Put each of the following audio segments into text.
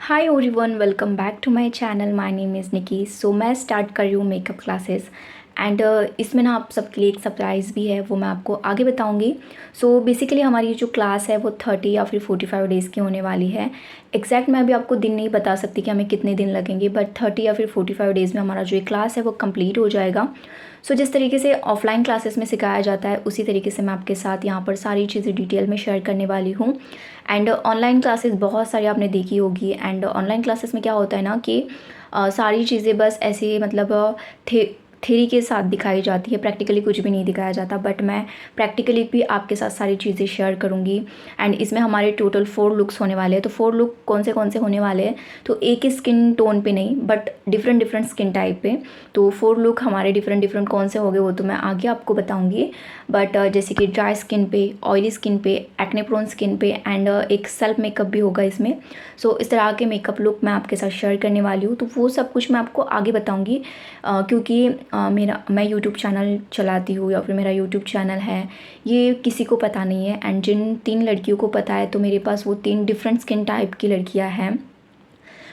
Hi everyone, welcome back to my channel. My name is Nikki. So मैं start कर रही हूँ मेकअप क्लासेस एंड इसमें ना आप सबके लिए एक सरप्राइज़ भी है, वो मैं आपको आगे बताऊँगी। सो बेसिकली हमारी जो क्लास है वो 30 या फिर 45 डेज़ की होने वाली है। एग्जैक्ट मैं अभी आपको दिन नहीं बता सकती कि हमें कितने दिन लगेंगे, बट 30 या फिर 45 डेज़ में हमारा जो ये क्लास है वो कंप्लीट हो जाएगा। सो जिस तरीके से ऑफलाइन क्लासेस में सिखाया जाता है उसी तरीके से मैं आपके साथ यहाँ पर सारी चीज़ें डिटेल में शेयर करने वाली हूँ। एंड ऑनलाइन क्लासेस बहुत सारी आपने देखी होगी। एंड ऑनलाइन क्लासेस में क्या होता है ना कि सारी चीज़ें बस ऐसे मतलब थे थ्योरी के साथ दिखाई जाती है, प्रैक्टिकली कुछ भी नहीं दिखाया जाता। बट मैं प्रैक्टिकली भी आपके साथ सारी चीज़ें शेयर करूँगी। एंड इसमें हमारे टोटल 4 लुक्स होने वाले हैं। तो 4 लुक कौन से होने वाले हैं, तो एक ही स्किन टोन पे नहीं but different different skin type पे। तो 4 लुक हमारे डिफरेंट डिफरेंट कौन से हो गए वो तो मैं आगे आपको बताऊँगी। बट जैसे कि ड्राई स्किन पे, ऑयली स्किन पे, एक्ने प्रोन स्किन पे एंड एक सेल्फ मेकअप भी होगा इसमें। सो इस तरह के मेकअप लुक मैं आपके साथ शेयर करने वाली हूँ। तो वो सब कुछ मैं आपको आगे बताऊँगी क्योंकि मैं यूट्यूब चैनल चलाती हूँ या फिर मेरा यूट्यूब चैनल है, ये किसी को पता नहीं है। एंड जिन 3 लड़कियों को पता है तो मेरे पास वो 3 डिफरेंट स्किन टाइप की लड़कियाँ हैं।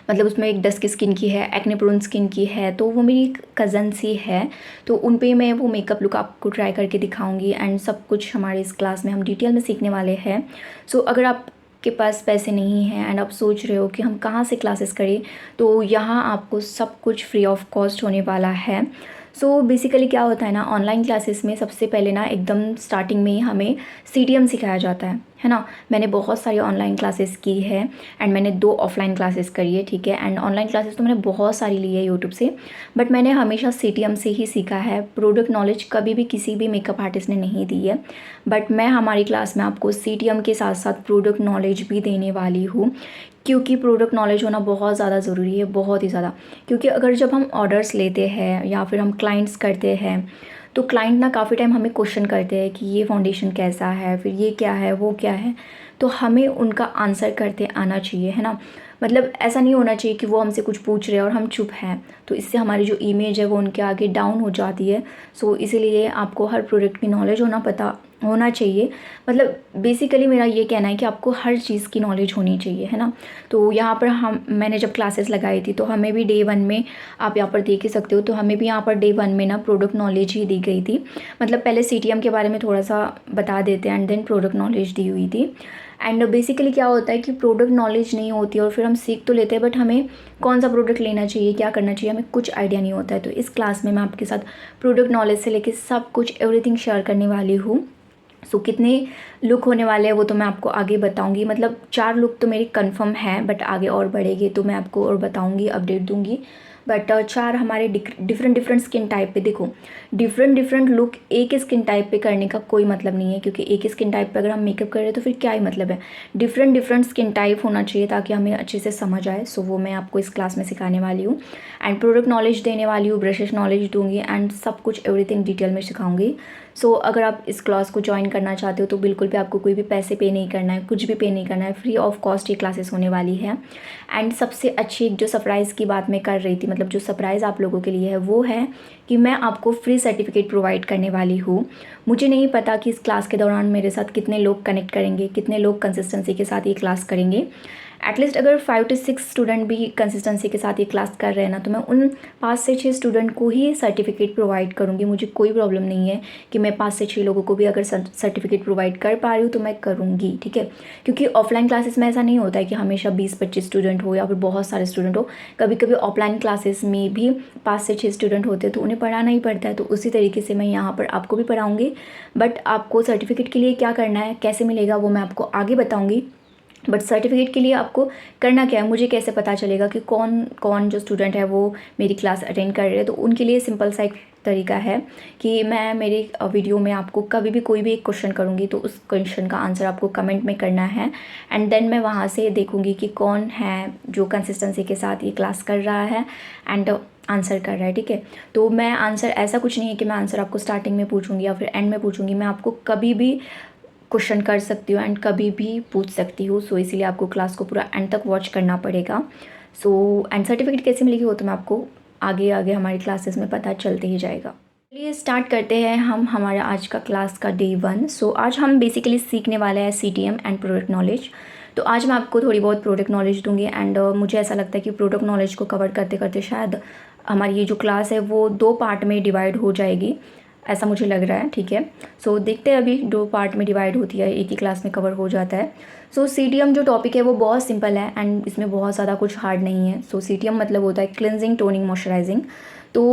मतलब उसमें एक डस्की स्किन की है, एक्ने प्रोन स्किन की है, तो वो मेरी कज़न सी है। तो उन पे मैं वो मेकअप लुक आपको ट्राई करके दिखाऊंगी। एंड सब कुछ हमारे इस क्लास में हम डिटेल में सीखने वाले हैं। सो अगर आप के पास पैसे नहीं हैं एंड आप सोच रहे हो कि हम कहाँ से क्लासेस करें, तो यहाँ आपको सब कुछ फ्री ऑफ कॉस्ट होने वाला है। सो बेसिकली क्या होता है ना, ऑनलाइन क्लासेस में सबसे पहले ना एकदम स्टार्टिंग में ही हमें CTM सिखाया जाता है ना। मैंने बहुत सारी ऑनलाइन क्लासेस की है एंड मैंने 2 ऑफलाइन क्लासेस करी है, ठीक है। एंड ऑनलाइन क्लासेस तो मैंने बहुत सारी ली है यूट्यूब से, बट मैंने हमेशा CTM से ही सीखा है। प्रोडक्ट नॉलेज कभी भी किसी भी मेकअप आर्टिस्ट ने नहीं दी है, बट मैं हमारी क्लास में आपको CTM के साथ साथ प्रोडक्ट नॉलेज भी देने वाली हूँ। क्योंकि प्रोडक्ट नॉलेज होना बहुत ज़्यादा ज़रूरी है, बहुत ही ज़्यादा। क्योंकि अगर जब हम ऑर्डर्स लेते हैं या फिर हम क्लाइंट्स करते हैं, तो क्लाइंट ना काफ़ी टाइम हमें क्वेश्चन करते हैं कि ये फाउंडेशन कैसा है, फिर ये क्या है, वो क्या है। तो हमें उनका आंसर करते आना चाहिए, है ना। मतलब ऐसा नहीं होना चाहिए कि वो हमसे कुछ पूछ रहे हैं और हम चुप हैं, तो इससे हमारी जो इमेज है वो उनके आगे डाउन हो जाती है। सो इसीलिए आपको हर प्रोडक्ट की नॉलेज होना चाहिए। मतलब बेसिकली मेरा ये कहना है कि आपको हर चीज़ की नॉलेज होनी चाहिए, है ना। तो यहाँ पर मैंने जब क्लासेस लगाई थी तो हमें भी डे 1 में, आप यहाँ पर देख ही सकते हो, तो हमें भी यहाँ पर डे 1 में ना प्रोडक्ट नॉलेज ही दी गई थी। मतलब पहले CTM के बारे में थोड़ा सा बता देते हैं एंड देन प्रोडक्ट नॉलेज दी हुई थी। एंड बेसिकली क्या होता है कि प्रोडक्ट नॉलेज नहीं होती और फिर हम सीख तो लेते हैं, बट हमें कौन सा प्रोडक्ट लेना चाहिए, क्या करना चाहिए, हमें कुछ आइडिया नहीं होता है। तो इस क्लास में मैं आपके साथ प्रोडक्ट नॉलेज से लेके सब कुछ एवरीथिंग शेयर करने वाली हूँ। सो कितने लुक होने वाले हैं वो तो मैं आपको आगे बताऊंगी। मतलब 4 लुक तो मेरी कंफर्म है, बट आगे और बढ़ेगी तो मैं आपको और बताऊंगी, अपडेट दूंगी। बट 4 हमारे डिफरेंट डिफरेंट स्किन टाइप पे। देखो, डिफरेंट डिफरेंट लुक एक ही स्किन टाइप पे करने का कोई मतलब नहीं है, क्योंकि एक ही स्किन टाइप पे अगर हम मेकअप कर रहे हैं तो फिर क्या ही मतलब है। डिफरेंट डिफरेंट स्किन टाइप होना चाहिए ताकि हमें अच्छे से समझ आए। सो वो मैं आपको इस क्लास में सिखाने वाली हूँ एंड प्रोडक्ट नॉलेज देने वाली हूँ, ब्रशेस नॉलेज दूंगी एंड सब कुछ एवरीथिंग डिटेल में सिखाऊंगी। सो अगर आप इस क्लास को ज्वाइन करना चाहते हो तो बिल्कुल भी आपको कोई भी पैसे पे नहीं करना है, कुछ भी पे नहीं करना है, फ्री ऑफ कॉस्ट ये क्लासेस होने वाली है। एंड सबसे अच्छी जो सरप्राइज़ की बात मैं कर रही थी, मतलब जो सरप्राइज़ आप लोगों के लिए है वो है कि मैं आपको फ्री सर्टिफिकेट प्रोवाइड करने वाली हूँ। मुझे नहीं पता कि इस क्लास के दौरान मेरे साथ कितने लोग कनेक्ट करेंगे, कितने लोग कंसिस्टेंसी के साथ ये क्लास करेंगे। एटलीस्ट अगर 5 to 6 स्टूडेंट भी कंसिस्टेंसी के साथ ये क्लास कर रहे हैं ना, तो मैं उन 5 से 6 स्टूडेंट को ही सर्टिफिकेट प्रोवाइड करूँगी। मुझे कोई प्रॉब्लम नहीं है कि मैं 5 से 6 लोगों को भी अगर सर्टिफिकेट प्रोवाइड कर पा रही हूँ तो मैं करूँगी, ठीक है। क्योंकि ऑफलाइन क्लासेस में ऐसा नहीं होता है कि हमेशा 20-25 स्टूडेंट हो या फिर बहुत सारे स्टूडेंट हो। कभी कभी ऑफलाइन क्लासेस में भी 5 से 6 स्टूडेंट होते हैं तो उन्हें पढ़ाना ही पड़ता है। तो उसी तरीके से मैं यहाँ पर आपको भी पढ़ाऊँगी। बट आपको सर्टिफिकेट के लिए क्या करना है, कैसे मिलेगा, वो मैं आपको आगे बताऊँगी। बट सर्टिफिकेट के लिए आपको करना क्या है, मुझे कैसे पता चलेगा कि कौन कौन जो स्टूडेंट है वो मेरी क्लास अटेंड कर रहे हैं। तो उनके लिए सिंपल सा एक तरीका है कि मैं मेरी वीडियो में आपको कभी भी कोई भी एक क्वेश्चन करूँगी तो उस क्वेश्चन का आंसर आपको कमेंट में करना है। एंड देन मैं वहाँ से देखूँगी कि कौन है जो कंसिस्टेंसी के साथ ये क्लास कर रहा है एंड आंसर कर रहा है, ठीक है। तो मैं आंसर, ऐसा कुछ नहीं है कि मैं आंसर आपको स्टार्टिंग में पूछूंगी या फिर एंड में पूछूंगी। मैं आपको कभी भी क्वेश्चन कर सकती हूँ एंड कभी भी पूछ सकती हूँ। सो इसीलिए आपको क्लास को पूरा एंड तक वॉच करना पड़ेगा। सो एंड सर्टिफिकेट कैसे मिलेगी वो तो मैं आपको आगे आगे हमारी क्लासेस में पता चलते ही जाएगा। चलिए स्टार्ट करते हैं हम हमारा आज का क्लास का डे 1। सो आज हम बेसिकली सीखने वाले हैं CTM एंड प्रोडक्ट नॉलेज। तो आज मैं आपको थोड़ी बहुत प्रोडक्ट नॉलेज दूँगी एंड मुझे ऐसा लगता है कि प्रोडक्ट नॉलेज को कवर करते करते शायद हमारी ये जो क्लास है वो 2 पार्ट में डिवाइड हो जाएगी, ऐसा मुझे लग रहा है, ठीक है। सो देखते हैं, अभी 2 पार्ट में डिवाइड होती है, एक ही क्लास में कवर हो जाता है। सो सीटीएम जो टॉपिक है वो बहुत सिंपल है एंड इसमें बहुत ज़्यादा कुछ हार्ड नहीं है। सो सीटीएम मतलब होता है क्लिनजिंग, टोनिंग, मॉइस्चराइजिंग। तो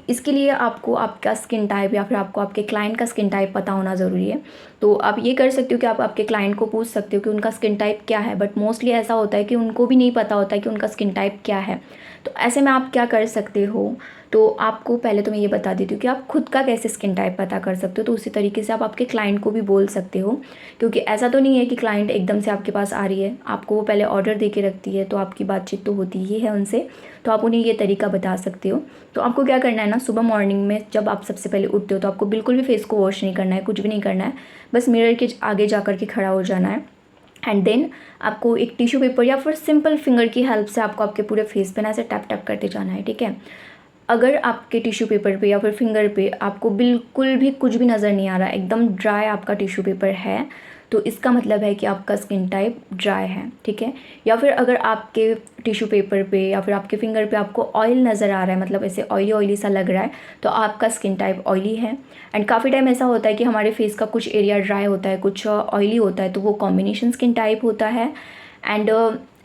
इसके लिए आपको आपका स्किन टाइप या फिर आपको आपके क्लाइंट का स्किन टाइप पता होना ज़रूरी है। तो आप ये कर सकते हो कि आप आपके क्लाइंट को पूछ सकते हो कि उनका स्किन टाइप क्या है, बट मोस्टली ऐसा होता है कि उनको भी नहीं पता होता है कि उनका स्किन टाइप क्या है। तो ऐसे में आप क्या कर सकते हो, तो आपको पहले तो मैं ये बता देती हूँ कि आप खुद का कैसे स्किन टाइप पता कर सकते हो, तो उसी तरीके से आप आपके क्लाइंट को भी बोल सकते हो। क्योंकि ऐसा तो नहीं है कि क्लाइंट एकदम से आपके पास आ रही है, आपको वो पहले ऑर्डर दे के रखती है, तो आपकी बातचीत तो होती ही है उनसे, तो आप उन्हें ये तरीका बता सकते हो। तो आपको क्या करना है ना, सुबह मॉर्निंग में जब आप सबसे पहले उठते हो तो आपको बिल्कुल भी फेस को वॉश नहीं करना है, कुछ भी नहीं करना है, बस मिरर के आगे जा कर के खड़ा हो जाना है। एंड देन आपको एक टिश्यू पेपर या फिर सिंपल फिंगर की हेल्प से आपको आपके पूरे फेस पे ना ऐसे टैप टैप करते जाना है, ठीक है। अगर आपके टिश्यू पेपर पे या फिर फिंगर पे आपको बिल्कुल भी कुछ भी नज़र नहीं आ रहा, एकदम ड्राई आपका टिश्यू पेपर है, तो इसका मतलब है कि आपका स्किन टाइप ड्राई है, ठीक है। या फिर अगर आपके टिश्यू पेपर पे या फिर आपके फिंगर पे आपको ऑयल नज़र आ रहा है, मतलब ऐसे ऑयली ऑयली सा लग रहा है, तो आपका स्किन टाइप ऑयली है। एंड काफ़ी टाइम ऐसा होता है कि हमारे फेस का कुछ एरिया ड्राई होता है, कुछ ऑयली होता है, तो वो कॉम्बिनेशन स्किन टाइप होता है। And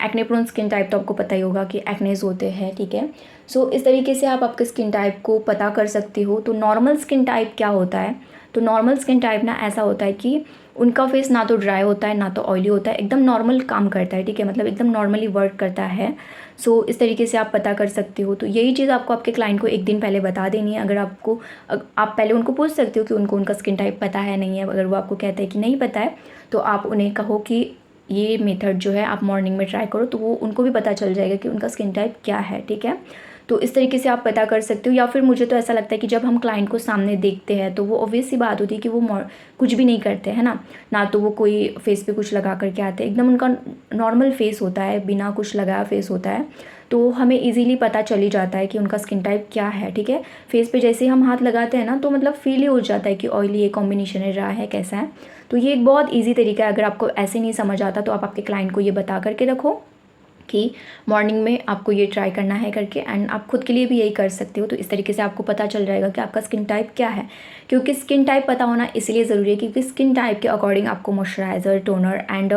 acne prone skin type तो आपको पता ही होगा कि एक्नेज होते हैं, ठीक है। सो इस तरीके से आप आपके स्किन टाइप को पता कर सकते हो। तो नॉर्मल स्किन टाइप क्या होता है, तो नॉर्मल स्किन टाइप ना ऐसा होता है कि उनका फेस ना तो ड्राई होता है ना तो ऑयली होता है, एकदम नॉर्मल काम करता है, ठीक है, मतलब एकदम नॉर्मली वर्क करता है। सो इस तरीके से आप पता कर सकते हो। तो यही चीज़ आपको आपके क्लाइंट को एक दिन पहले बता देनी है। अगर आपको आप पहले उनको पूछ सकते हो कि उनको उनका स्किन टाइप पता है नहीं है, अगर वो आपको कहते हैं कि नहीं पता है, तो आप उन्हें कहो कि ये मेथड जो है आप मॉर्निंग में ट्राई करो, तो वो उनको भी पता चल जाएगा कि उनका स्किन टाइप क्या है, ठीक है। तो इस तरीके से आप पता कर सकते हो। या फिर मुझे तो ऐसा लगता है कि जब हम क्लाइंट को सामने देखते हैं तो वो ऑब्वियस सी बात होती है कि वो कुछ भी नहीं करते हैं ना तो वो कोई फेस पे कुछ लगा करके आते हैं, एकदम उनका नॉर्मल फेस होता है, बिना कुछ लगाया फेस होता है, तो हमें इजीली पता चल ही जाता है कि उनका स्किन टाइप क्या है, ठीक है। फेस पे जैसे ही हम हाथ लगाते हैं ना, तो मतलब फील ही हो जाता है कि ऑयली ये कॉम्बिनेशन है, रहा है, कैसा है। तो ये एक बहुत ईजी तरीका है। अगर आपको ऐसे नहीं समझ आता तो आप आपके क्लाइंट को ये बता करके रखो कि मॉर्निंग में आपको ये ट्राई करना है करके, एंड आप खुद के लिए भी यही कर सकते हो। तो इस तरीके से आपको पता चल जाएगा कि आपका स्किन टाइप क्या है। क्योंकि स्किन टाइप पता होना इसलिए ज़रूरी है क्योंकि स्किन टाइप के अकॉर्डिंग आपको मॉइस्चराइज़र, टोनर एंड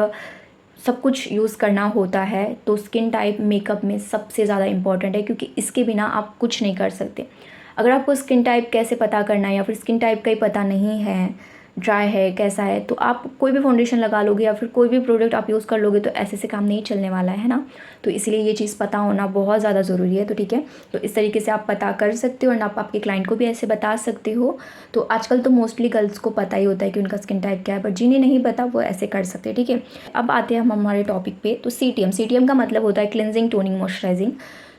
सब कुछ यूज़ करना होता है। तो स्किन टाइप मेकअप में सबसे ज़्यादा इंपॉर्टेंट है, क्योंकि इसके बिना आप कुछ नहीं कर सकते। अगर आपको स्किन टाइप कैसे पता करना है या फिर स्किन टाइप का ही पता नहीं है, ड्राई है, कैसा है, तो आप कोई भी फाउंडेशन लगा लोगे या फिर कोई भी प्रोडक्ट आप यूज़ कर लोगे तो ऐसे से काम नहीं चलने वाला है ना। तो इसलिए ये चीज़ पता होना बहुत ज़्यादा ज़रूरी है। तो ठीक है, तो इस तरीके से आप पता कर सकते हो एंड आप आपके क्लाइंट को भी ऐसे बता सकते हो। तो आजकल तो मोस्टली गर्ल्स को पता ही होता है कि उनका स्किन टाइप क्या है, बट जिन्हें नहीं पता वो ऐसे कर सकते हैं, ठीक है। अब आते हैं हम हमारे टॉपिक पे। तो सीटीएम का मतलब होता है क्लिनजिंग, टोनिंग, मॉइस्चराइजिंग।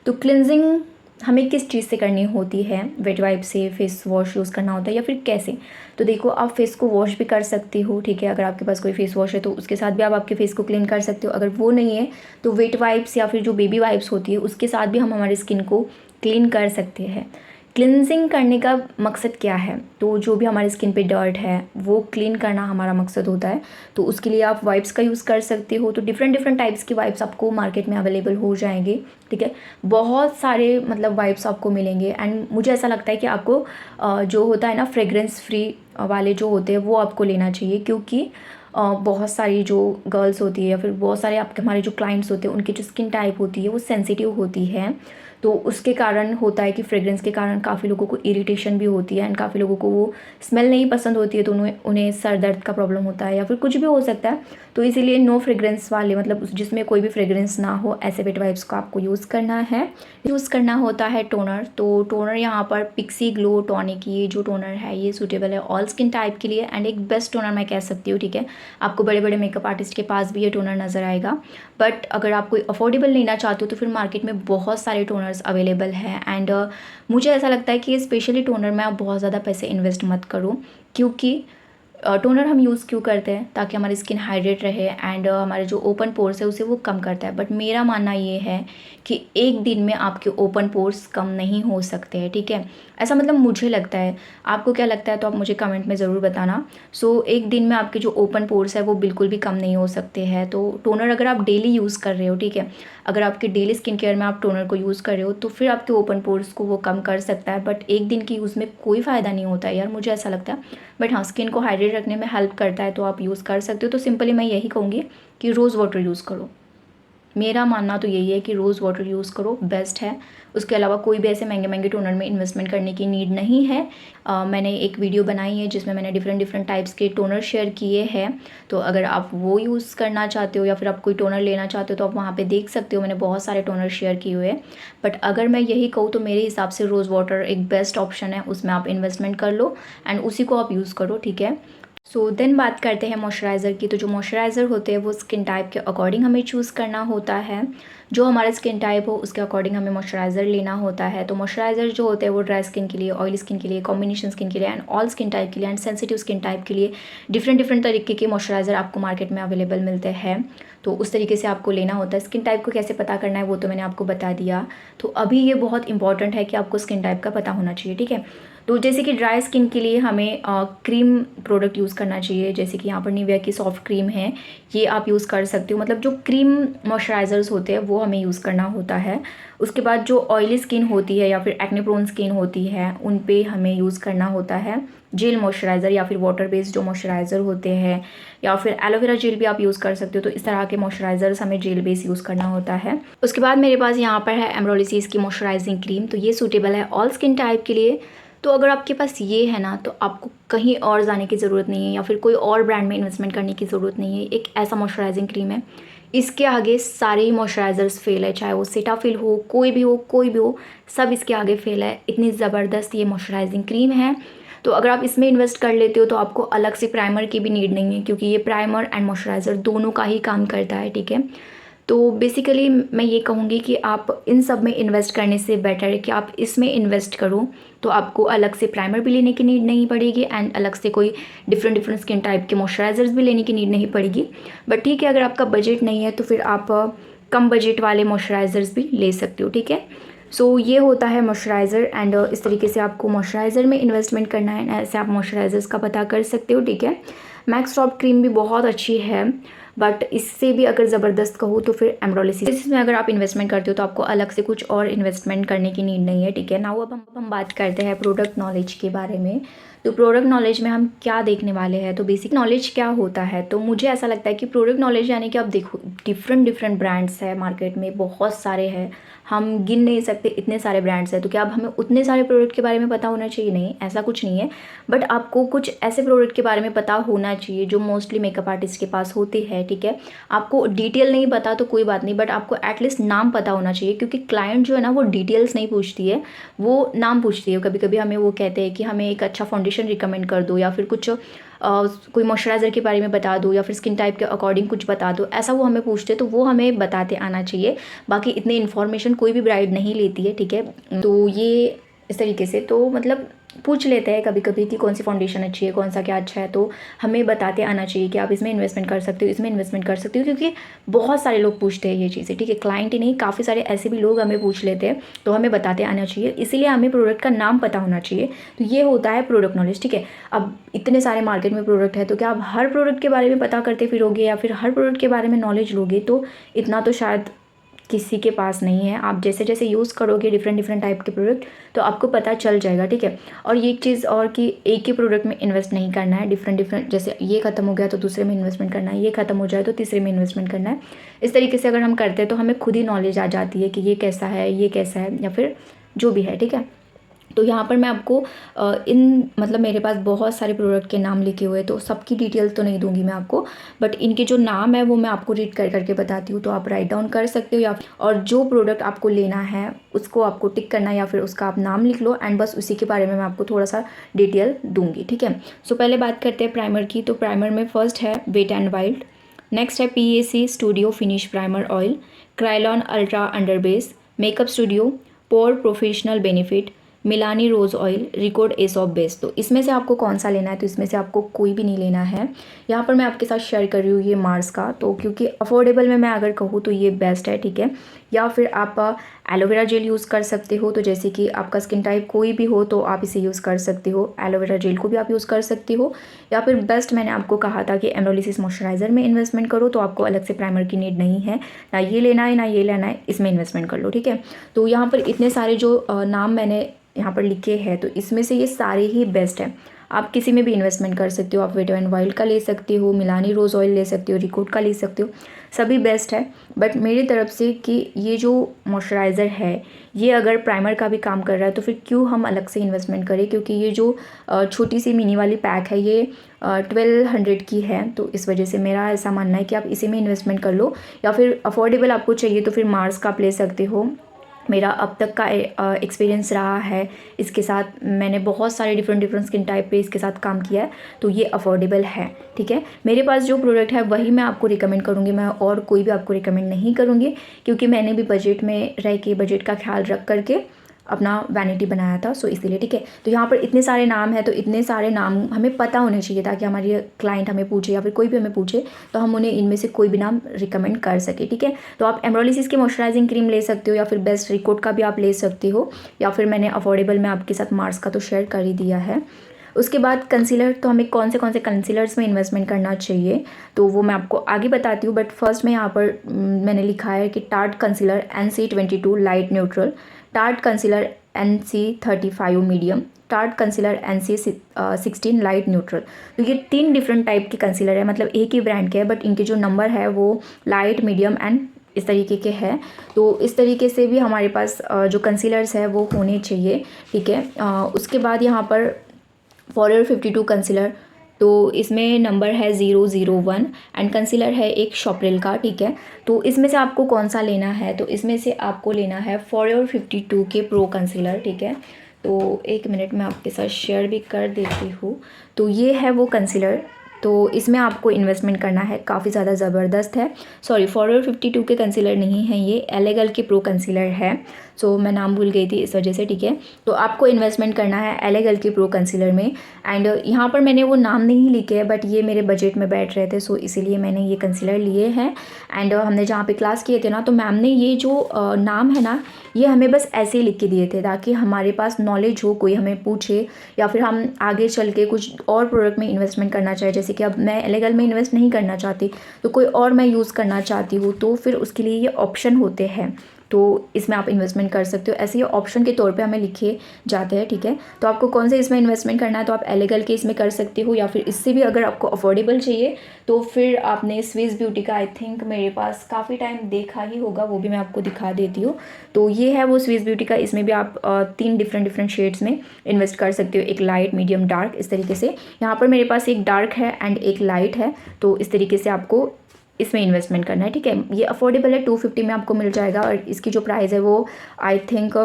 तो क्लिनजिंग हमें किस चीज़ से करनी होती है, वेट वाइप से, फेस वॉश यूज़ करना होता है या फिर कैसे। तो देखो, आप फेस को वॉश भी कर सकती हो, ठीक है। अगर आपके पास कोई फेस वॉश है तो उसके साथ भी आप आपके फेस को क्लीन कर सकते हो। अगर वो नहीं है तो वेट वाइप्स या फिर जो बेबी वाइप्स होती है उसके साथ भी हम हमारी स्किन को क्लीन कर सकते हैं। क्लिनजिंग करने का मकसद क्या है, तो जो भी हमारे स्किन पे डर्ट है वो क्लीन करना हमारा मकसद होता है। तो उसके लिए आप वाइप्स का यूज़ कर सकते हो। तो डिफरेंट टाइप्स की वाइप्स आपको मार्केट में अवेलेबल हो जाएंगे, ठीक है। बहुत सारे मतलब वाइप्स आपको मिलेंगे एंड मुझे ऐसा लगता है कि आपको जो होता है ना फ्रेग्रेंस फ्री वाले जो होते हैं वो आपको लेना चाहिए। क्योंकि बहुत सारी जो गर्ल्स होती है या फिर बहुत सारे आपके हमारे जो क्लाइंट्स होते हैं उनकी जो स्किन टाइप होती है वो सेंसिटिव होती है। तो उसके कारण होता है कि फ्रेग्रेंस के कारण काफ़ी लोगों को इरिटेशन भी होती है एंड काफ़ी लोगों को वो स्मेल नहीं पसंद होती है, तो उन्हें सर दर्द का प्रॉब्लम होता है या फिर कुछ भी हो सकता है। तो इसीलिए नो फ्रेग्रेंस वाले, मतलब जिसमें कोई भी फ्रेग्रेंस ना हो, ऐसे वेट वाइप्स को आपको यूज़ करना है। यूज़ करना होता है टोनर। तो टोनर यहाँ पर पिक्सी ग्लो टॉनिक, ये जो टोनर है ये सूटेबल है ऑल स्किन टाइप के लिए एंड एक बेस्ट टोनर मैं कह सकती हूँ, ठीक है। आपको बड़े बड़े मेकअप आर्टिस्ट के पास भी ये टोनर नज़र आएगा, बट अगर आप कोई अफोर्डेबल लेना चाहते हो तो फिर मार्केट में बहुत सारे टोनर्स अवेलेबल हैं। एंड मुझे ऐसा लगता है कि स्पेशली टोनर में आप बहुत ज़्यादा पैसे इन्वेस्ट मत करो, क्योंकि टोनर हम यूज़ क्यों करते हैं? ताकि हमारी स्किन हाइड्रेट रहे एंड हमारे जो ओपन पोर्स है उसे वो कम करता है। बट मेरा मानना ये है कि एक दिन में आपके ओपन पोर्स कम नहीं हो सकते हैं, ठीक है? ऐसा मतलब मुझे लगता है। आपको क्या लगता है तो आप मुझे कमेंट में ज़रूर बताना। एक दिन में आपके जो ओपन पोर्स है वो बिल्कुल भी कम नहीं हो सकते हैं। तो टोनर अगर आप डेली यूज़ कर रहे हो, ठीक है, अगर आपके डेली स्किन केयर में आप टोनर को यूज़ कर रहे हो तो फिर आपके ओपन पोर्स को वो कम कर सकता है। बट एक दिन की यूज़ में कोई फ़ायदा नहीं होता है यार, मुझे ऐसा लगता है। बट हाँ, स्किन को हाइड्रेट रखने में हेल्प करता है तो आप यूज़ कर सकते हो। तो सिंपली मैं यही कहूँगी कि रोज़ वाटर यूज़ करो। मेरा मानना तो यही है कि रोज़ वाटर यूज़ करो, बेस्ट है। उसके अलावा कोई भी ऐसे महंगे टोनर में इन्वेस्टमेंट करने की नीड नहीं है। मैंने एक वीडियो बनाई है जिसमें मैंने डिफरेंट टाइप्स के टोनर शेयर किए हैं। तो अगर आप वो यूज़ करना चाहते हो या फिर आप कोई टोनर लेना चाहते हो तो आप वहाँ पे देख सकते हो, मैंने बहुत सारे टोनर शेयर किए हुए हैं। बट अगर मैं यही कहूँ तो मेरे हिसाब से रोज़ वाटर एक बेस्ट ऑप्शन है, उसमें आप इन्वेस्टमेंट कर लो एंड उसी को आप यूज़ करो, ठीक है। देन बात करते हैं मॉइस्चराइज़र की। तो जो मॉइस्चराइज़र होते हैं वो स्किन टाइप के अकॉर्डिंग हमें चूज़ करना होता है। जो हमारा स्किन टाइप हो उसके अकॉर्डिंग हमें मॉइस्चराइज़र लेना होता है। तो मॉइस्चराइज़र जो होते हैं वो ड्राई स्किन के लिए, ऑयली स्किन के लिए, कॉम्बिनेशन स्किन के लिए एंड ऑल स्किन टाइप के लिए एंड सेंसिटिव स्किन टाइप के लिए डिफरेंट तरीके के मॉइस्चराइज़र आपको मार्केट में अवेलेबल मिलते हैं। तो उस तरीके से आपको लेना होता है। स्किन टाइप को कैसे पता करना है वो तो मैंने आपको बता दिया। तो अभी ये बहुत इंपॉर्टेंट है कि आपको स्किन टाइप का पता होना चाहिए, ठीक है। तो जैसे कि ड्राई स्किन के लिए हमें क्रीम प्रोडक्ट यूज़ करना चाहिए। जैसे कि यहाँ पर निविया की सॉफ्ट क्रीम है, ये आप यूज़ कर सकते हो। मतलब जो क्रीम मॉइस्चराइज़र्स होते हैं वो हमें यूज़ करना होता है। उसके बाद जो ऑयली स्किन होती है या फिर एक्ने प्रोन स्किन होती है उन पे हमें यूज़ करना होता है जेल मॉइस्चराइज़र या फिर वाटर बेस्ड जो मॉइस्चराइज़र होते हैं, या फिर एलोवेरा जेल भी आप यूज़ कर सकते हो। तो इस तरह के मॉइस्चराइज़र्स हमें जेल बेस यूज़ करना होता है। उसके बाद मेरे पास यहाँ पर है एमरोलिसिस की मॉइस्चराइजिंग क्रीम। तो ये सूटेबल है ऑल स्किन टाइप के लिए। तो अगर आपके पास ये है ना तो आपको कहीं और जाने की ज़रूरत नहीं है या फिर कोई और ब्रांड में इन्वेस्टमेंट करने की ज़रूरत नहीं है। एक ऐसा मॉइस्चराइजिंग क्रीम है, इसके आगे सारे ही मॉइस्चराइज़र्स फेल है, चाहे वो सेटाफिल हो, कोई भी हो, सब इसके आगे फेल है। इतनी ज़बरदस्त ये मॉइस्चराइजिंग क्रीम है। तो अगर आप इसमें इन्वेस्ट कर लेते हो तो आपको अलग से प्राइमर की भी नीड नहीं है, क्योंकि ये प्राइमर एंड मॉइस्चराइज़र दोनों का ही काम करता है, ठीक है। तो बेसिकली मैं ये कहूँगी कि आप इन सब में इन्वेस्ट करने से बेटर है कि आप इसमें इन्वेस्ट करो। तो आपको अलग से प्राइमर भी लेने की नीड नहीं पड़ेगी एंड अलग से कोई डिफरेंट स्किन टाइप के मॉइस्चराइज़र्स भी लेने की नीड नहीं पड़ेगी। बट ठीक है, अगर आपका बजट नहीं है तो फिर आप कम बजट वाले मॉइस्चराइज़र्स भी ले सकते हो, ठीक है। ये होता है मॉइस्चराइज़र एंड इस तरीके से आपको मॉइस्चराइज़र में इन्वेस्टमेंट करना है। ऐसे आप मॉइस्चराइज़र्स का पता कर सकते हो, ठीक है। मैक्स टॉप क्रीम भी बहुत अच्छी है, बट इससे भी अगर ज़बरदस्त कहूँ तो फिर एमरोलिसिस में अगर आप इन्वेस्टमेंट करते हो तो आपको अलग से कुछ और इन्वेस्टमेंट करने की नीड नहीं है, ठीक है। नाउ अब हम बात करते हैं प्रोडक्ट नॉलेज के बारे में। तो प्रोडक्ट नॉलेज में हम क्या देखने वाले हैं, तो बेसिक नॉलेज क्या होता है। तो मुझे ऐसा लगता है कि प्रोडक्ट नॉलेज यानी कि आप देखो डिफरेंट ब्रांड्स है मार्केट में, बहुत सारे हैं, हम गिन नहीं सकते, इतने सारे ब्रांड्स हैं। तो क्या अब हमें उतने सारे प्रोडक्ट के बारे में पता होना चाहिए? नहीं, ऐसा कुछ नहीं है। बट आपको कुछ ऐसे प्रोडक्ट के बारे में पता होना चाहिए जो मोस्टली मेकअप आर्टिस्ट के पास होते हैं, ठीक है। आपको डिटेल नहीं पता तो कोई बात नहीं, बट आपको एटलीस्ट नाम पता होना चाहिए, क्योंकि क्लाइंट जो है ना वो डिटेल्स नहीं पूछती है, वो नाम पूछती है। कभी कभी हमें वो कहते हैं कि हमें एक अच्छा फाउंडेशन रिकमेंड कर दो या फिर कुछ कोई मॉइस्चराइज़र के बारे में बता दो या फिर स्किन टाइप के अकॉर्डिंग कुछ बता दो, ऐसा वो हमें पूछते हैं। तो वो हमें बताते आना चाहिए। बाकी इतनी इन्फॉर्मेशन कोई भी ब्राइड नहीं लेती है, ठीक है। तो ये इस तरीके से तो मतलब पूछ लेते हैं कभी कभी कि कौन सी फाउंडेशन अच्छी है, कौन सा क्या अच्छा है। तो हमें बताते आना चाहिए कि आप इसमें इन्वेस्टमेंट कर सकते हो, इसमें इन्वेस्टमेंट कर सकते हो, क्योंकि बहुत सारे लोग पूछते हैं ये चीज़ें, ठीक है। क्लाइंट ही नहीं, काफ़ी सारे ऐसे भी लोग हमें पूछ लेते हैं, तो हमें बताते आना चाहिए। इसीलिए हमें प्रोडक्ट का नाम पता होना चाहिए। तो ये होता है प्रोडक्ट नॉलेज, ठीक है। अब इतने सारे मार्केट में प्रोडक्ट है तो क्या आप हर प्रोडक्ट के बारे में पता करते फिरोगे या फिर हर प्रोडक्ट के बारे में नॉलेज लोगे? तो इतना तो शायद किसी के पास नहीं है। आप जैसे जैसे यूज़ करोगे डिफरेंट टाइप के प्रोडक्ट तो आपको पता चल जाएगा, ठीक है। और ये एक चीज़ और कि एक ही प्रोडक्ट में इन्वेस्ट नहीं करना है, डिफरेंट जैसे ये खत्म हो गया तो दूसरे में इन्वेस्टमेंट करना है, ये खत्म हो जाए तो तीसरे में इन्वेस्टमेंट करना है। इस तरीके से अगर हम करते हैं तो हमें खुद ही नॉलेज आ जाती है कि ये कैसा है, ये कैसा है, या फिर जो भी है, ठीक है। तो यहाँ पर मैं आपको मतलब मेरे पास बहुत सारे प्रोडक्ट के नाम लिखे हुए हैं, तो सबकी डिटेल्स तो नहीं दूंगी मैं आपको, बट इनके जो नाम है वो मैं आपको रीड कर करके बताती हूँ। तो आप राइट डाउन कर सकते हो और जो प्रोडक्ट आपको लेना है उसको आपको टिक करना है या फिर उसका आप नाम लिख लो एंड बस उसी के बारे में मैं आपको थोड़ा सा डिटेल दूंगी, ठीक है। पहले बात करते हैं प्राइमर की। तो प्राइमर में फर्स्ट है वेट एंड वाइल्ड, नेक्स्ट है PAC studio finish primer oil, Krylon ultra under base, makeup studio pore professional Benefit, Milani rose oil, record Aesop base. तो इसमें से आपको कौन सा लेना है? तो इसमें से आपको कोई भी नहीं लेना है। यहाँ पर मैं आपके साथ शेयर कर रही हूँ ये मार्स का, तो क्योंकि अफोर्डेबल में मैं अगर कहूँ तो ये बेस्ट है, ठीक है। या फिर आप एलोवेरा जेल यूज़ कर सकते हो, तो जैसे कि आपका स्किन टाइप कोई भी हो तो आप इसे यूज़ कर सकते हो। एलोवेरा जेल को भी आप यूज़ कर सकते हो। या फिर बेस्ट मैंने आपको कहा था कि एमरोलिसिस मॉइस्चराइज़र में इन्वेस्टमेंट करो, तो आपको अलग से प्राइमर की नीड नहीं है, ना ये लेना है ना ये लेना है, इसमें इन्वेस्टमेंट कर लो, ठीक है। तो यहाँ पर इतने सारे जो नाम मैंने यहाँ पर लिखे हैं, तो इसमें से ये सारे ही बेस्ट हैं। आप किसी में भी इन्वेस्टमेंट कर सकते हो। आप वेट एंड वाइल्ड का ले सकते हो, मिलानी रोज़ ऑयल ले सकते हो, रिकॉर्ड का ले सकते हो, सभी बेस्ट है। बट मेरी तरफ से कि ये जो मॉइस्चराइज़र है ये अगर प्राइमर का भी काम कर रहा है तो फिर क्यों हम अलग से इन्वेस्टमेंट करें, क्योंकि ये जो छोटी सी मिनी वाली पैक है ये 1200 की है। तो इस वजह से मेरा ऐसा मानना है कि आप इसी में इन्वेस्टमेंट कर लो। या फिर अफोर्डेबल आपको चाहिए तो फिर मार्स का आप ले सकते हो। मेरा अब तक का एक्सपीरियंस रहा है इसके साथ, मैंने बहुत सारे डिफरेंट स्किन टाइप पे इसके साथ काम किया है, तो ये अफोर्डेबल है, ठीक है। मेरे पास जो प्रोडक्ट है वही मैं आपको रिकमेंड करूँगी, मैं और कोई भी आपको रिकमेंड नहीं करूँगी, क्योंकि मैंने भी बजट में रह के बजट का ख्याल रख करके अपना वैनिटी बनाया था, सो इसीलिए, ठीक है। तो यहाँ पर इतने सारे नाम हैं, तो इतने सारे नाम हमें पता होने चाहिए ताकि हमारी क्लाइंट हमें पूछे या फिर कोई भी हमें पूछे तो हम उन्हें इनमें से कोई भी नाम रिकमेंड कर सके, ठीक है। तो आप एमरोलिसिस की मॉइस्चराइजिंग क्रीम ले सकते हो, या फिर बेस्ट रिकॉर्ड का भी आप ले सकते हो, या फिर मैंने अफोर्डेबल में आपके साथ मार्स का तो शेयर कर ही दिया है। उसके बाद कंसीलर, तो हमें कौन से कंसीलर्स में इन्वेस्टमेंट करना चाहिए तो वो मैं आपको आगे बताती हूँ। बट फर्स्ट में यहाँ पर मैंने लिखा है कि tart concealer NC22 light neutral, tart concealer NC35 medium, tart concealer NC16 light neutral. तो ये 3 डिफरेंट टाइप के कंसीलर है, मतलब एक ही ब्रांड के हैं, बट इनके जो नंबर है वो लाइट, मीडियम एंड इस तरीके के हैं। तो इस तरीके से भी हमारे पास जो कंसीलर्स है वो होने चाहिए, ठीक है। उसके बाद यहाँ पर फॉरएवर 52 कंसीलर, तो इसमें नंबर है 001 एंड कंसीलर है एक शॉपरेल का, ठीक है। तो इसमें से आपको कौन सा लेना है? तो इसमें से आपको लेना है फॉरएवर 52 के प्रो कंसीलर, ठीक है। तो एक मिनट में आपके साथ शेयर भी कर देती हूँ। तो ये है वो कंसीलर, तो इसमें आपको इन्वेस्टमेंट करना है, काफ़ी ज़्यादा ज़बरदस्त है। सॉरी, फॉरएवर 52 के कंसीलर नहीं है, ये एलेगल के प्रो कंसीलर है। सो मैं नाम भूल गई थी इस वजह से, ठीक है। तो आपको इन्वेस्टमेंट करना है एलेगल के प्रो कंसीलर में। एंड यहाँ पर मैंने वो नाम नहीं लिखे हैं, बट ये मेरे बजट में बैठ रहे थे, सो इसीलिए मैंने ये कंसीलर लिए हैं। एंड हमने जहाँ पे क्लास किए थे ना, तो मैम ने ये जो नाम है ना, ये हमें बस ऐसे ही लिख के दिए थे ताकि हमारे पास नॉलेज हो, कोई हमें पूछे या फिर हम आगे चल के कुछ और प्रोडक्ट में इन्वेस्टमेंट करना चाहे, जैसे कि अब मैं एलेगल में इन्वेस्ट नहीं करना चाहती तो कोई और मैं यूज़ करना चाहती हूँ, तो फिर उसके लिए ये ऑप्शन होते हैं, तो इसमें आप इन्वेस्टमेंट कर सकते हो। ऐसे ही ऑप्शन के तौर पे हमें लिखे जाते हैं, ठीक है। तो आपको कौन से इसमें इन्वेस्टमेंट करना है, तो आप एलेगल के इसमें कर सकते हो, या फिर इससे भी अगर आपको अफोर्डेबल चाहिए तो फिर आपने स्विस ब्यूटी का, आई थिंक मेरे पास काफ़ी टाइम देखा ही होगा, वो भी मैं आपको दिखा देती हूँ। तो ये है वो स्विस ब्यूटी का, इसमें भी आप 3 डिफरेंट शेड्स में इन्वेस्ट कर सकते हो, एक लाइट, मीडियम, डार्क, इस तरीके से। यहाँ पर मेरे पास एक डार्क है एंड एक लाइट है, तो इस तरीके से आपको इसमें इन्वेस्टमेंट करना है, ठीक है। ये अफोर्डेबल है, 250 में आपको मिल जाएगा, और इसकी जो प्राइस है वो आई थिंक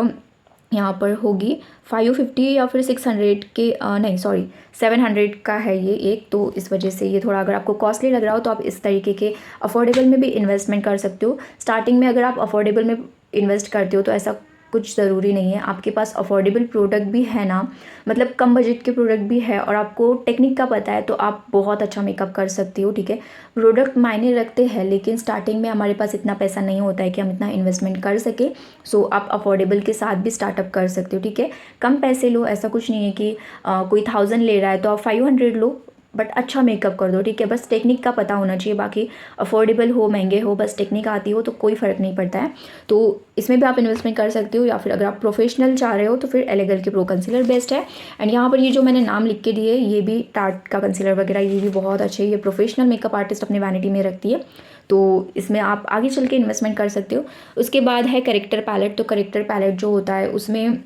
यहाँ पर होगी 550 या फिर 600 के, नहीं सॉरी 700 का है ये एक। तो इस वजह से ये थोड़ा अगर आपको कॉस्टली लग रहा हो तो आप इस तरीके के अफोर्डेबल में भी इन्वेस्टमेंट कर सकते हो। स्टार्टिंग में अगर आप अफोर्डेबल में इन्वेस्ट करते हो तो ऐसा कुछ ज़रूरी नहीं है, आपके पास अफोर्डेबल प्रोडक्ट भी है ना, मतलब कम बजट के प्रोडक्ट भी है और आपको टेक्निक का पता है, तो आप बहुत अच्छा मेकअप कर सकती हो, ठीक है। प्रोडक्ट मायने रखते हैं, लेकिन स्टार्टिंग में हमारे पास इतना पैसा नहीं होता है कि हम इतना इन्वेस्टमेंट कर सके। सो आप अफोर्डेबल के साथ भी स्टार्टअप कर सकते हो, ठीक है। कम पैसे लो, ऐसा कुछ नहीं है कि कोई 1000 ले रहा है तो आप 500 लो, बट अच्छा मेकअप कर दो, ठीक है। बस टेक्निक का पता होना चाहिए, बाकी अफोर्डेबल हो महंगे हो, बस टेक्निक आती हो तो कोई फ़र्क नहीं पड़ता है। तो इसमें भी आप इन्वेस्टमेंट कर सकते हो, या फिर अगर आप प्रोफेशनल चाह रहे हो तो फिर एलेगल के प्रो कंसीलर बेस्ट है। एंड यहाँ पर ये जो मैंने नाम लिख के दिए, ये भी टार्ट का कंसीलर वगैरह, ये भी बहुत अच्छे है, ये प्रोफेशनल मेकअप आर्टिस्ट अपने वैनिटी में रखती है, तो इसमें आप आगे चल के इन्वेस्टमेंट कर सकते हो। उसके बाद है करेक्टर पैलेट, तो करेक्टर पैलेट जो होता है उसमें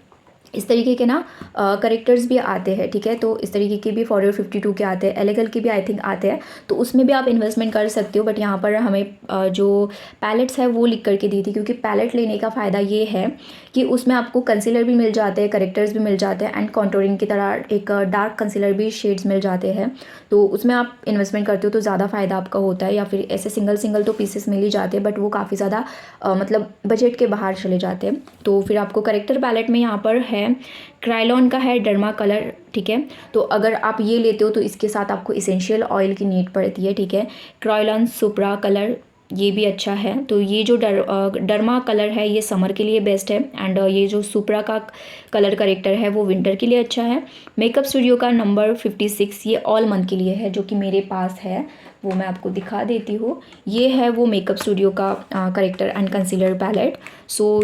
इस तरीके के ना करेक्टर्स भी आते हैं, ठीक है। तो इस तरीके के भी फॉरएवर 52 के आते हैं, एलेगल के भी आई थिंक आते हैं, तो उसमें भी आप इन्वेस्टमेंट कर सकते हो। बट यहाँ पर हमें जो पैलेट्स है वो लिख करके दी थी, क्योंकि पैलेट लेने का फ़ायदा ये है कि उसमें आपको कंसीलर भी मिल जाते हैं, करेक्टर्स भी मिल जाते हैं, एंड कॉन्टोरिंग की तरह एक डार्क कंसीलर भी शेड्स मिल जाते हैं। तो उसमें आप इन्वेस्टमेंट करते हो तो ज़्यादा फ़ायदा आपका होता है, या फिर ऐसे सिंगल तो पीसेस मिल ही जाते हैं, बट वो काफ़ी ज़्यादा मतलब बजट के बाहर चले जाते हैं। तो फिर आपको करेक्टर पैलेट में यहाँ पर है है क्रायलॉन का है डर्मा कलर, ठीक है। तो अगर आप ये लेते हो तो इसके साथ आपको इसेंशियल ऑयल की नीड पड़ती है, ठीक है। क्रायलॉन सुप्रा कलर ये भी अच्छा है। तो ये जो डर्मा कलर है ये समर के लिए बेस्ट है, एंड ये जो सुप्रा का कलर करेक्टर है वो विंटर के लिए अच्छा है। मेकअप स्टूडियो का नंबर 56 ये ऑल मंथ के लिए है, जो कि मेरे पास है, वो मैं आपको दिखा देती हूँ। ये है वो मेकअप स्टूडियो का करेक्टर एंड कंसीलर पैलेट। सो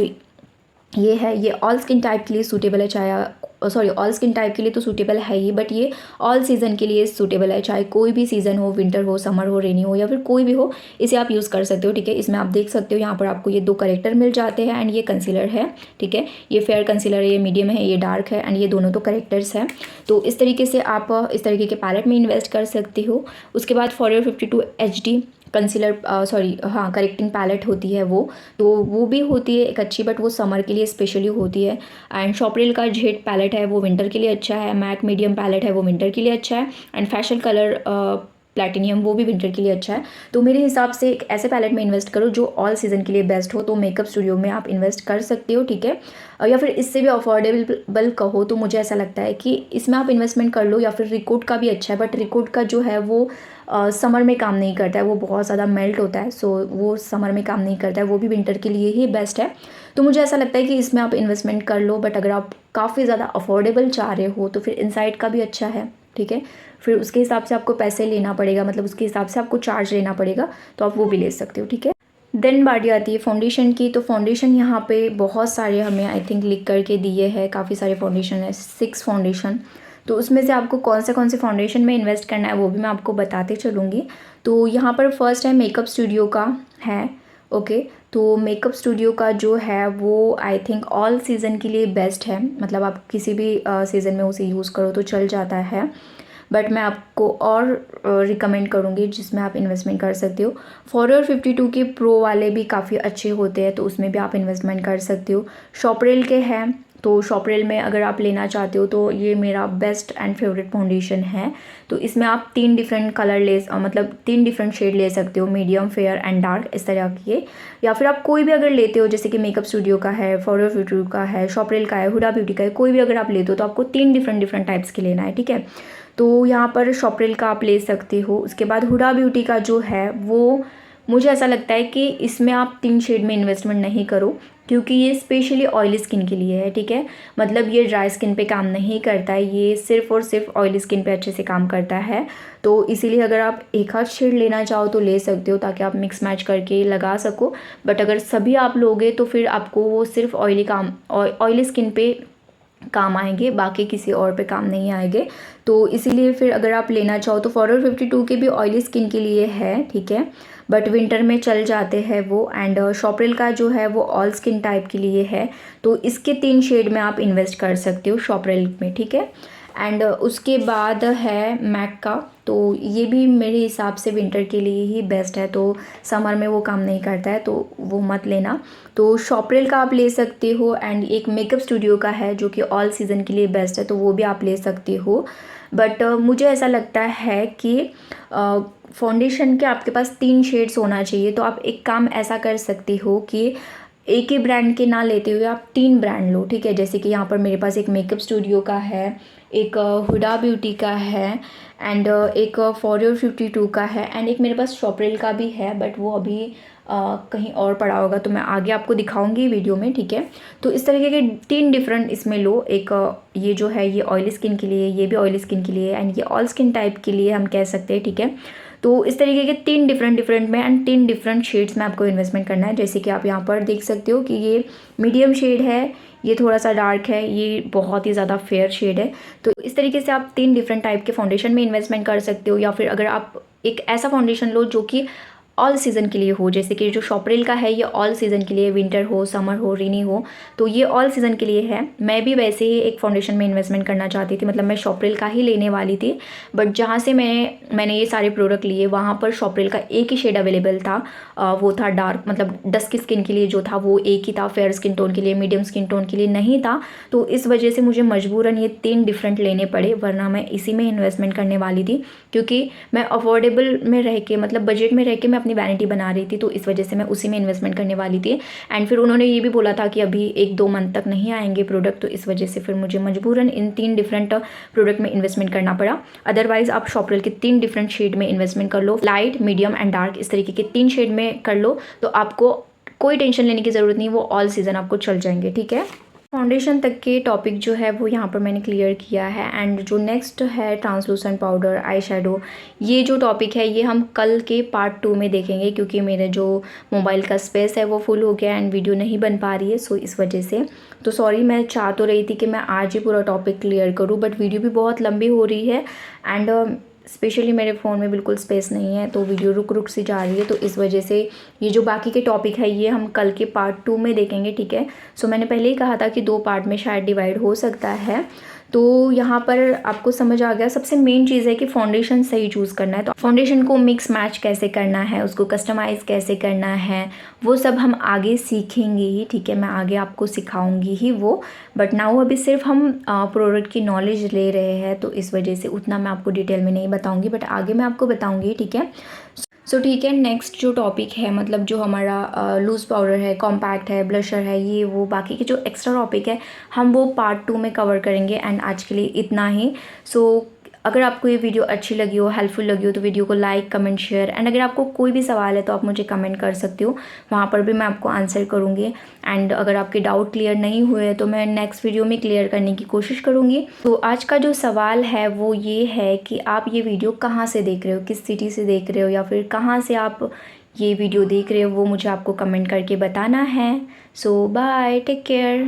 ये है, ये ऑल स्किन टाइप के लिए सूटेबल है, चाहे सॉरी ऑल स्किन टाइप के लिए तो सूटेबल है ही, बट ये ऑल सीज़न के लिए सूटेबल है, चाहे कोई भी सीज़न हो, विंटर हो, समर हो, रेनी हो, या फिर कोई भी हो, इसे आप यूज़ कर सकते हो, ठीक है। इसमें आप देख सकते हो यहाँ पर आपको ये 2 करेक्टर मिल जाते हैं, एंड ये कंसीलर है, ठीक है। ये फेयर कंसीलर है, ये मीडियम है, ये डार्क है, एंड ये दोनों तो करेक्टर्स हैं। तो इस तरीके से आप इस तरीके के पैलेट में इन्वेस्ट कर सकते हो। उसके बाद forever 52 HD concealer correcting palette होती है वो भी होती है एक अच्छी, बट वो समर के लिए स्पेशली होती है। एंड शॉपरेल का जेड पैलेट है वो विंटर के लिए अच्छा है। मैक मीडियम पैलेट है वो विंटर के लिए अच्छा है। एंड फैशन कलर प्लैटिनियम वो भी विंटर के लिए अच्छा है। तो मेरे हिसाब से एक ऐसे पैलेट में इन्वेस्ट करो जो ऑल सीज़न के लिए बेस्ट हो, तो मेकअप स्टूडियो में आप इन्वेस्ट कर सकते हो, ठीक है। या फिर इससे भी अफोर्डेबल कहो तो मुझे ऐसा लगता है कि इसमें आप इन्वेस्टमेंट कर लो, या फिर रिकॉर्ड का भी अच्छा है, बट रिकॉर्ड का जो है वो समर में काम नहीं करता है, वो बहुत ज़्यादा मेल्ट होता है, सो वो समर में काम नहीं करता है, वो भी विंटर के लिए ही बेस्ट है। तो मुझे ऐसा लगता है कि इसमें आप इन्वेस्टमेंट कर लो, बट अगर आप काफ़ी ज़्यादा अफोर्डेबल चाह रहे हो तो फिर इनसाइड का भी अच्छा है, ठीक है। फिर उसके हिसाब से आपको पैसे लेना पड़ेगा, मतलब उसके हिसाब से आपको चार्ज लेना पड़ेगा, तो आप वो भी ले सकते हो, ठीक है। देन बारी आती है फाउंडेशन की। तो फाउंडेशन यहाँ पे बहुत सारे हमें आई थिंक लिख करके दिए हैं, काफ़ी सारे फाउंडेशन है, 6 फाउंडेशन। तो उसमें से आपको कौन से फाउंडेशन में इन्वेस्ट करना है वो भी मैं आपको बताते चलूँगी। तो यहाँ पर फर्स्ट है मेकअप स्टूडियो का है, ओके। तो मेकअप स्टूडियो का जो है वो आई थिंक ऑल सीज़न के लिए बेस्ट है, मतलब आप किसी भी सीज़न में उसे यूज़ करो तो चल जाता है, बट मैं आपको और रिकमेंड करूँगी जिसमें आप इन्वेस्टमेंट कर सकते हो। फॉरएवर 52 के प्रो वाले भी काफ़ी अच्छे होते हैं, तो उसमें भी आप इन्वेस्टमेंट कर सकते हो। शॉपरेल के हैं, तो शॉपरेल में अगर आप लेना चाहते हो तो ये मेरा बेस्ट एंड फेवरेट फाउंडेशन है। तो इसमें आप 3 डिफरेंट कलर मतलब 3 डिफरेंट शेड ले सकते हो, मीडियम, फेयर एंड डार्क, इस तरह के। या फिर आप कोई भी अगर लेते हो, जैसे कि मेकअप स्टूडियो का है, फॉरएवर 52 का है, शॉपरेल का है, हुडा ब्यूटी का है, कोई भी अगर आप लेते हो तो आपको 3 डिफरेंट टाइप्स के लेना है, ठीक है। तो यहाँ पर शॉपरेल का आप ले सकते हो। उसके बाद हुडा ब्यूटी का जो है वो मुझे ऐसा लगता है कि इसमें आप 3 शेड में इन्वेस्टमेंट नहीं करो, क्योंकि ये स्पेशली ऑयली स्किन के लिए है, ठीक है। मतलब ये ड्राई स्किन पे काम नहीं करता है, ये सिर्फ और सिर्फ ऑयली स्किन पे अच्छे से काम करता है। तो इसीलिए अगर आप एक आध शेड लेना चाहो तो ले सकते हो, ताकि आप मिक्स मैच करके लगा सको। बट अगर सभी आप लोगे तो फिर आपको वो सिर्फ ऑयली स्किन पे काम आएंगे, बाकी किसी और पे काम नहीं आएंगे। तो इसीलिए फिर अगर आप लेना चाहो तो फॉरएवर 52 के भी ऑयली स्किन के लिए है, ठीक है, बट विंटर में चल जाते हैं वो। एंड शॉपरेल का जो है वो ऑल स्किन टाइप के लिए है, तो इसके 3 शेड में आप इन्वेस्ट कर सकते हो शॉपरेल में, ठीक है। एंड उसके बाद है मैक का, तो ये भी मेरे हिसाब से विंटर के लिए ही बेस्ट है, तो समर में वो काम नहीं करता है, तो वो मत लेना। तो शॉपरेल का आप ले सकते हो। एंड एक मेकअप स्टूडियो का है जो कि ऑल सीज़न के लिए बेस्ट है, तो वो भी आप ले सकते हो। बट मुझे ऐसा लगता है कि फाउंडेशन के आपके पास 3 शेड्स होना चाहिए। तो आप एक काम ऐसा कर सकते हो कि एक ही ब्रांड के ना लेते हुए आप 3 ब्रांड लो, ठीक है। जैसे कि यहाँ पर मेरे पास एक मेकअप स्टूडियो का है, एक हुडा ब्यूटी का है, एंड एक फॉरएवर 52 का है, एंड एक मेरे पास शॉपरेल का भी है, बट वो अभी कहीं और पड़ा होगा, तो मैं आगे आपको दिखाऊंगी वीडियो में, ठीक है। तो इस तरीके के 3 डिफरेंट इसमें लो। एक ये जो है ये ऑयली स्किन के लिए, ये भी ऑयली स्किन के लिए, एंड ये ऑल स्किन टाइप के लिए हम कह सकते हैं, ठीक है। तो इस तरीके के 3 डिफरेंट में एंड 3 डिफरेंट शेड्स में आपको इन्वेस्टमेंट करना है। जैसे कि आप यहाँ पर देख सकते हो कि ये मीडियम शेड है, ये थोड़ा सा डार्क है, ये बहुत ही ज़्यादा फेयर शेड है। तो इस तरीके से आप 3 डिफरेंट टाइप के फाउंडेशन में इन्वेस्टमेंट कर सकते हो। या फिर अगर आप एक ऐसा फाउंडेशन लो जो कि ऑल सीज़न के लिए हो, जैसे कि जो शॉपरेल का है ये ऑल सीज़न के लिए, विंटर हो, समर हो, रेनी हो, तो ये ऑल सीज़न के लिए है। मैं भी वैसे ही एक फाउंडेशन में इन्वेस्टमेंट करना चाहती थी, मतलब मैं शॉपरेल का ही लेने वाली थी, बट जहाँ से मैंने ये सारे प्रोडक्ट लिए वहाँ पर शॉपरेल का एक ही शेड अवेलेबल था, वो था डार्क, मतलब डस्की स्किन के लिए जो था वो एक ही था, फेयर स्किन टोन के लिए, मीडियम स्किन टोन के लिए नहीं था। तो इस वजह से मुझे मजबूरन ये 3 डिफरेंट लेने पड़े, वरना मैं इसी में इन्वेस्टमेंट करने वाली थी, क्योंकि मैं अफोर्डेबल में रह के, मतलब बजट में रह के मैं अपनी वैनिटी बना रही थी, तो इस वजह से मैं उसी में इन्वेस्टमेंट करने वाली थी। एंड फिर उन्होंने ये भी बोला था कि अभी 1-2 मंथ तक नहीं आएंगे प्रोडक्ट, तो इस वजह से फिर मुझे मजबूरन इन 3 डिफरेंट प्रोडक्ट में इन्वेस्टमेंट करना पड़ा। अदरवाइज आप शॉपरेल के 3 डिफरेंट शेड में इन्वेस्टमेंट कर लो, लाइट, मीडियम एंड डार्क, इस तरीके के 3 शेड में कर लो, तो आपको कोई टेंशन लेने की ज़रूरत नहीं, वो ऑल सीज़न आपको चल जाएंगे, ठीक है। फाउंडेशन तक के टॉपिक जो है वो यहाँ पर मैंने क्लियर किया है। एंड जो नेक्स्ट है ट्रांसलूसेंट पाउडर, आई शेडो, ये जो टॉपिक है ये हम कल के पार्ट 2 में देखेंगे, क्योंकि मेरे जो मोबाइल का स्पेस है वो फुल हो गया एंड वीडियो नहीं बन पा रही है, सो इस वजह से। तो सॉरी, मैं चाह तो रही थी कि मैं आज ही पूरा टॉपिक क्लियर करूँ, बट वीडियो भी बहुत लंबी हो रही है एंड स्पेशली मेरे फ़ोन में बिल्कुल स्पेस नहीं है, तो वीडियो रुक रुक सी जा रही है, तो इस वजह से ये जो बाकी के टॉपिक है ये हम कल के पार्ट 2 में देखेंगे, ठीक है। सो मैंने पहले ही कहा था कि 2 पार्ट में शायद डिवाइड हो सकता है, तो यहाँ पर आपको समझ आ गया। सबसे मेन चीज़ है कि फाउंडेशन सही चूज़ करना है, तो फाउंडेशन को मिक्स मैच कैसे करना है, उसको कस्टमाइज़ कैसे करना है, वो सब हम आगे सीखेंगे ही, ठीक है। मैं आगे आपको सिखाऊंगी ही वो, बट नाउ अभी सिर्फ हम प्रोडक्ट की नॉलेज ले रहे हैं, तो इस वजह से उतना मैं आपको डिटेल में नहीं बताऊंगी, बट आगे मैं आपको बताऊंगी, ठीक है। सो ठीक है, नेक्स्ट जो टॉपिक है, मतलब जो हमारा लूज़ पाउडर है, कॉम्पैक्ट है, ब्लशर है, ये वो बाकी के जो एक्स्ट्रा टॉपिक है हम वो पार्ट 2 में कवर करेंगे। एंड आज के लिए इतना ही। सो अगर आपको ये वीडियो अच्छी लगी हो, हेल्पफुल लगी हो, तो वीडियो को लाइक, कमेंट, शेयर, एंड अगर आपको कोई भी सवाल है तो आप मुझे कमेंट कर सकते हो, वहाँ पर भी मैं आपको आंसर करूँगी। एंड अगर आपके डाउट क्लियर नहीं हुए तो मैं नेक्स्ट वीडियो में क्लियर करने की कोशिश करूँगी। तो आज का जो सवाल है वो ये है कि आप ये वीडियो कहाँ से देख रहे हो, किस सिटी से देख रहे हो, या फिर कहाँ से आप ये वीडियो देख रहे हो, वो मुझे आपको कमेंट करके बताना है। सो बाय, टेक केयर।